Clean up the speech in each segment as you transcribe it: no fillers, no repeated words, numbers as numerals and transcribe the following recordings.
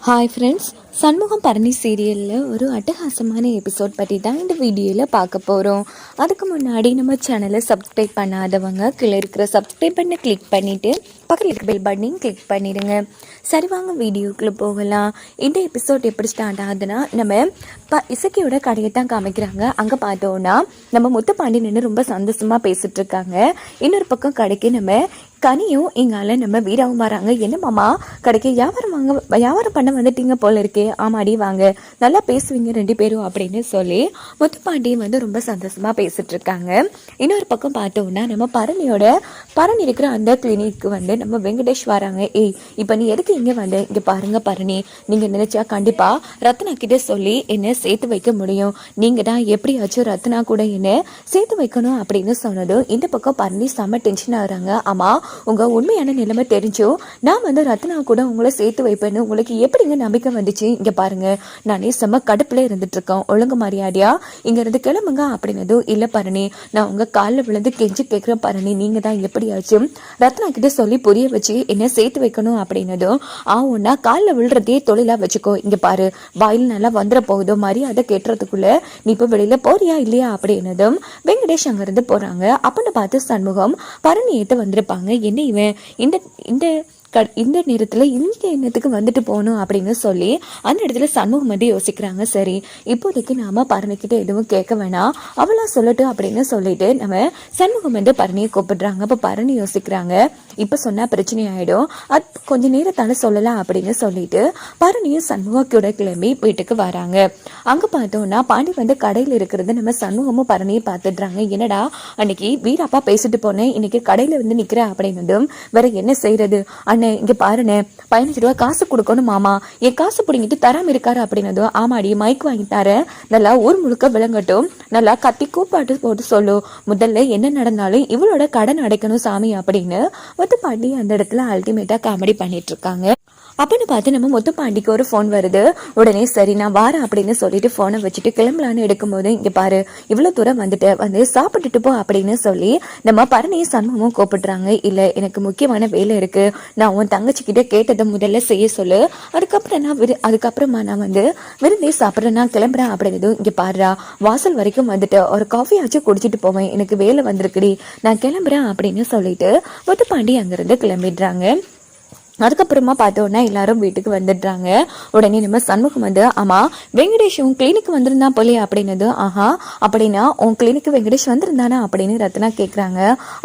Hi friends, Shanmugam Bharani சீரியலில் ஒரு அட்டகாசமான எபிசோட் பற்றி தான் இந்த வீடியோவில் பார்க்க போகிறோம். அதுக்கு முன்னாடி நம்ம சேனலை சப்ஸ்கிரைப் பண்ணாதவங்க கீழே இருக்கிற சப்ஸ்கிரைப் பண்ண கிளிக் பண்ணிவிட்டு பக்கத்தில் இருக்கிற பெல் பட்டனையும் கிளிக் பண்ணிடுங்க. சரி, வாங்க வீடியோக்குள்ளே போகலாம். இந்த எபிசோட் எப்படி ஸ்டார்ட் ஆகுதுன்னா, நம்ம இசக்கியோட கடையை தான் காமிக்கிறாங்க. அங்கே பார்த்தோன்னா நம்ம முத்துப்பாண்டி நின்று ரொம்ப சந்தோஷமாக பேசிகிட்டு இருக்காங்க. இன்னொரு பக்கம் கடைக்கு நம்ம கனியும் எங்கால நம்ம வீராவும் வராங்க. என்ன மாமா, கடைக்கு வியாபாரம் பண்ண வந்துட்டீங்க போல இருக்கே. ஆமாடி வாங்க, நல்லா பேசுவீங்க ரெண்டு பேரும் அப்படின்னு சொல்லி முத்துப்பாண்டியும் ரொம்ப சந்தோஷமாக பேசிட்டு இருக்காங்க. இன்னொரு பக்கம் பார்த்தோம்னா நம்ம பரணி இருக்கிற அந்த கிளினிக்கு நம்ம வெங்கடேஷ் வராங்க. இப்போ நீ எதுக்கு இங்கே இங்கே பாருங்க பரணி, நீங்கள் நினைச்சா கண்டிப்பாக ரத்னா கிட்டே சொல்லி என்ன சேர்த்து வைக்க முடியும். நீங்கள் தான் எப்படியாச்சும் ரத்னா கூட என்ன சேர்த்து வைக்கணும் அப்படின்னு சொன்னதும் இந்த பக்கம் பரணி செம்ம டென்ஷன் ஆகுறாங்க. ஆமாம், உங்கள் உண்மையான நிலைமை தெரிஞ்சோ நான் ரத்னா கூட உங்களை சேர்த்து வைப்பேன்னு உங்களுக்கு எப்படிங்க நம்பிக்கை வந்துச்சு? இங்கே பாருங்க, நானே செம்ம கடுப்பில் இருந்துட்டு இருக்கேன். ஒழுங்கு மரியாதையா இங்கேருந்து கிளம்புங்க அப்படின்னதும், இல்லை பரணி, நான் உங்கள் காலில் விழுந்து கெஞ்சி கேட்குறேன் பரணி, நீங்கள் தான் எப்படியாச்சும் ரத்னா கிட்ட சொல்லி புரிய வச்சு என்ன சேர்த்து வைக்கணும் அப்படின்னதும், ஒன்னா காலில் விழுறதே தொழிலாக வச்சுக்கோ. இங்கே பாரு, வாயில் நல்லா வந்துட போகுதோ, மரியாதை கேட்டுறதுக்குள்ள நீ இப்போ வெளியில் போறியா இல்லையா அப்படின்னதும் வெங்கடேஷ் அங்கேருந்து போகிறாங்க. அப்படின்னு பார்த்து சண்முகம் பரணி ஏற்ற வந்திருப்பாங்க. என்ன இவன் இந்த நேரத்தில் இந்த எண்ணத்துக்கு வந்துட்டு போகணும் அப்படின்னு சொல்லி அந்த இடத்துல சண்முகம் யோசிக்கிறாங்க. சரி, இப்போதைக்கு நாம பரணிக்கிட்ட எதுவும் கேட்க வேணாம், அவளா சொல்லட்டும் அப்படின்னு சொல்லிட்டு நம்ம சண்முகம் பரணியை கூப்பிடுறாங்க. அப்போ பரணி யோசிக்கிறாங்க, இப்போ சொன்னா பிரச்சனை ஆயிடும், அது கொஞ்ச நேரத்தால சொல்லலாம் அப்படின்னு சொல்லிட்டு பரணியும் சண்முகத்தோட கிளம்பி வீட்டுக்கு வராங்க. அங்க பார்த்தோம்னா பாண்டி கடையில் இருக்கிறது நம்ம சண்முகமும் பரணியை பார்த்துடுறாங்க. என்னடா அன்னைக்கு வீராப்பா பேசிட்டு போனேன், இன்னைக்கு கடையில நிக்கிறேன் அப்படின்னதும் வேற என்ன செய்யறது, இங்க பாருனே 15 ரூபாய் காசு கொடுக்கணும் மாமா, என் காசு பிடிங்கிட்டு தராம இருக்காரு அப்படின்னதும், ஆமாடி மைக் வாங்கி தரேன், நல்லா ஊர் முழுக்க விளங்கட்டும், நல்லா கத்தி கூப்பாட்டு போட்டு சொல்லு, முதல்ல என்ன நடந்தாலும் இவளோட கடன் அடைக்கணும் சாமி அப்படின்னு முத்துப்பாண்டி அந்த இடத்துல அல்டிமேட்டா காமெடி பண்ணிட்டு இருக்காங்க. அப்படின்னு பார்த்து நம்ம முத்துப்பாண்டிக்கு ஒரு ஃபோன் வருது. உடனே சரி நான் வாரேன் அப்படின்னு சொல்லிட்டு ஃபோனை வச்சுட்டு கிளம்பலான்னு எடுக்கும்போது, இங்கே பாரு, இவ்வளோ தூரம் வந்துட்டு சாப்பிட்டுட்டு போ அப்படின்னு சொல்லி நம்ம பரணியும் சண்முகமும் கூப்பிடுறாங்க. இல்லை, எனக்கு முக்கியமான வேலை இருக்கு, நான் உன் தங்கச்சிக்கிட்ட கேட்டதை முதல்ல செய்ய சொல்லு, அதுக்கப்புறமா நான் விருந்தே சாப்பிட்றேன், நான் கிளம்புறேன் அப்படின்னதும், இங்கே பாருடா, வாசல் வரைக்கும் ஒரு காஃபியாச்சும் குடிச்சிட்டு போவேன், எனக்கு வேலை வந்திருக்குடி, நான் கிளம்புறேன் அப்படின்னு சொல்லிட்டு முத்துப்பாண்டி அங்கிருந்து கிளம்பிடுறாங்க. அதுக்கப்புறமா பார்த்தோன்னா எல்லாரும் வீட்டுக்கு வந்துடுறாங்க. உடனே நம்ம சண்முகம் ஆமா வெங்கடேஷ் உன் கிளினிக் வந்திருந்தா போலே அப்படின்னது. ஆஹா, அப்படின்னா உன் கிளினிக் வெங்கடேஷ் வந்திருந்தானா அப்படின்னு ரத்னா கேட்குறாங்க.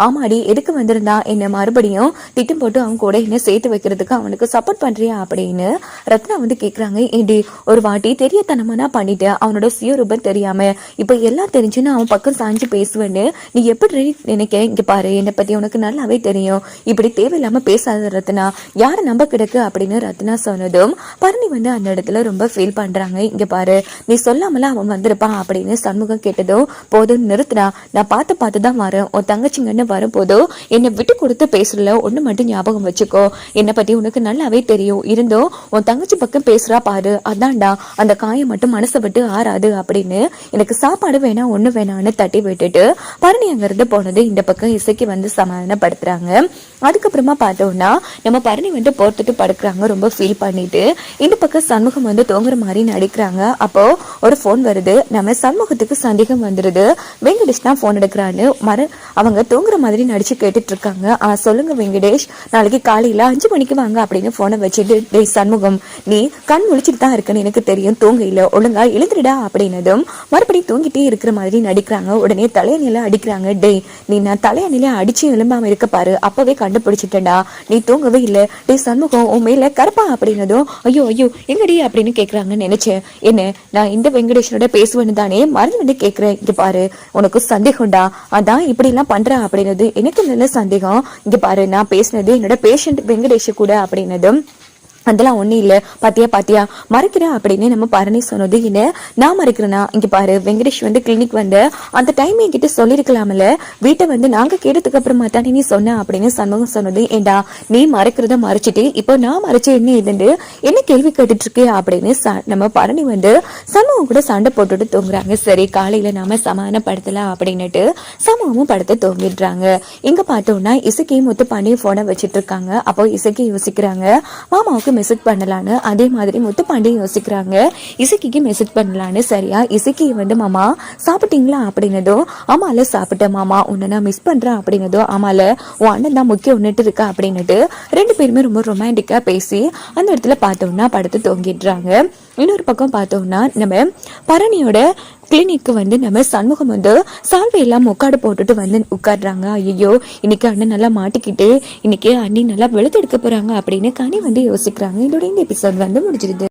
ஆமாடி, எதுக்கு வந்திருந்தா, என்ன மறுபடியும் திட்டம் போட்டு அவன் கூட என்ன சேர்த்து வைக்கிறதுக்கு அவனுக்கு சப்போர்ட் பண்றியா அப்படின்னு ரத்னா கேட்குறாங்க. ஏடி, ஒரு வாட்டி தெரியத்தனமா பண்ணிட்டு அவனோட சுயரூபம் தெரியாம இப்போ எல்லாம் தெரிஞ்சுன்னு அவன் பக்கம் சாஞ்சு பேசுவேன்னு நீ எப்படி நினைக்க? இங்க பாரு, என்னை பத்தி உனக்கு நல்லாவே தெரியும், இப்படி தேவையில்லாம பேசாத ரத்னா, யாரை நம்ப கிடக்கு அப்படின்னு ரத்னா சொன்னதும் பரணி அந்த இடத்துல ரொம்ப ஃபீல் பண்றாங்க. இங்க பாரு, நீ சொல்லாமல அவன் வந்திருப்பான் அப்படின்னு சண்முகம் கேட்டதும், போதும் நிறுத்துனா, நான் பார்த்து தான் வரேன், உன் தங்கச்சிங்கன்னு வரும்போதோ என்னை விட்டு கொடுத்து பேசல, ஒண்ணு மட்டும் ஞாபகம் வச்சுக்கோ, என்னை பத்தி உனக்கு நல்லாவே தெரியும், இருந்தோம் உன் தங்கச்சி பக்கம் பேசுறா பாரு, அதான்டா அந்த காயம் மட்டும் மனசை விட்டு ஆறாது அப்படின்னு எனக்கு சாப்பாடு வேணாம் ஒண்ணு வேணான்னு தட்டி விட்டுட்டு பரணி அங்கிருந்து போனது இந்த பக்கம் இசைக்கு சமாதானப்படுத்துறாங்க. அதுக்கப்புறமா பார்த்தோம்னா நம்ம பரணி போட்டுட்டு படுக்கிறாங்க, ரொம்ப ஃபீல் பண்ணிட்டு. இந்த பக்கம் சண்முகம் தூங்குற மாதிரி நடிக்கிறாங்க. அப்போ ஒரு ஃபோன் வருது. நம்ம சண்முகத்துக்கு சந்தேகம் வந்துருது, வெங்கடேஷ் தான் ஃபோன் எடுக்கிறான்னு அவங்க தூங்குற மாதிரி நடிச்சு கேட்டுட்டு இருக்காங்க. சொல்லுங்க வெங்கடேஷ், நாளைக்கு காலையில 5 மணிக்கு வாங்க அப்படின்னு போனை வச்சுட்டு, டேய் சண்முகம், நீ கண் முழிச்சிட்டு தான் இருக்குன்னு எனக்கு தெரியும், தூங்கையில ஒழுங்கா எழுந்துடா அப்படின்னதும் மறுபடியும் தூங்கிட்டே இருக்கிற மாதிரி நடிக்கிறாங்க. உடனே தலையணில அடிக்கிறாங்க. டேய், நீ நான் தலையணில அடிச்சு எழும்பாம இருக்க பாரு, அப்பவே கண்டுபிடிச்சிட்டேன்டா, நீ தூங்கவே இல்லை, டே சண்முகம் உன் மேல கருப்பா அப்படின்னதும், ஐயோ எங்கடி அப்படின்னு கேக்குறாங்கன்னு நினைச்சேன், என்ன நான் இந்த வெங்கடேஷனோட பேசுவேன்னு தானே மறந்து கேக்குறேன், இங்க பாரு உனக்கு சந்தேகம்டா, அதான் இப்படி எல்லாம் பண்ற அப்படின்னது எனக்கு நல்ல சந்தேகம், இங்க பாரு நான் பேசினது என்னோட பேஷண்ட் வெங்கடேஷ கூட அப்படின்னதும், அதெல்லாம் ஒன்றும் இல்லை, பாத்தியா மறைக்கிறேன் அப்படின்னு நம்ம பரணி சொன்னது. என்ன நான் மறைக்கிறேன்னா, இங்கே பாரு, வெங்கடேஷ் கிளினிக் அந்த டைம் என்கிட்ட சொல்லியிருக்கலாம்ல, வீட்டை நாங்கள் கேட்டதுக்கு அப்புறமா தானே நீ சொன்ன அப்படின்னு சண்முகம் சொன்னது. ஏண்டா நீ மறைக்கிறத மறைச்சிட்டு இப்போ நான் மறைச்சு என்ன இதுண்டு என்ன கேள்வி கேட்டுட்டு இருக்கே அப்படின்னு நம்ம பரணி சண்முகம் கூட சண்டை போட்டுட்டு தூங்குறாங்க. சரி, காலையில நாம சமாதானப்படுத்தலாம் அப்படின்னுட்டு சமூகமும் படுத்து தூங்கிடுறாங்க. இங்க பார்த்தோம்னா இசைக்கு முத்துப்பாண்டியும் போனை வச்சுட்டு இருக்காங்க. அப்போ இசைக்கு யோசிக்கிறாங்க, மாமாவுக்கு மெசேஜ் பண்ணலான்னு, அதே மாதிரி முத்துப்பாண்டியும் யோசிக்கிறாங்க இசக்கிக்கு மெசேஜ் பண்ணலான்னு. சரியா இசக்கி வந்து மாமா சாப்பிட்டீங்களா அப்படின்னதோ, ஆமால சாப்பிட்டேன் மாமா, உன்னை நான் மிஸ் பண்றேன் அப்படின்னதோ, ஆமால உன் அண்ணன் தான் முக்கியம் ஒன்னுட்டு இருக்கா அப்படின்னுட்டு ரெண்டு பேருமே ரொம்ப ரொமான்டிக்கா பேசி அந்த இடத்துல பார்த்தோம்னா படுத்து தூங்கிடுறாங்க. இன்னொரு பக்கம் பார்த்தோம்னா நம்ம பரணியோட கிளினிக்கு வந்து நம்ம சண்முகம் வந்து சால்வையெல்லாம் முக்காடு போட்டுட்டு வந்து உட்காடுறாங்க. ஐயோ இன்னைக்கு அண்ணன் நல்லா மாட்டிக்கிட்டு இன்னைக்கு அண்ணி நல்லா வெளுத்து எடுக்க போறாங்க அப்படின்னு கனி வந்து யோசிக்கிறாங்க. இதோட இந்த எபிசோட் வந்து முடிஞ்சிருது.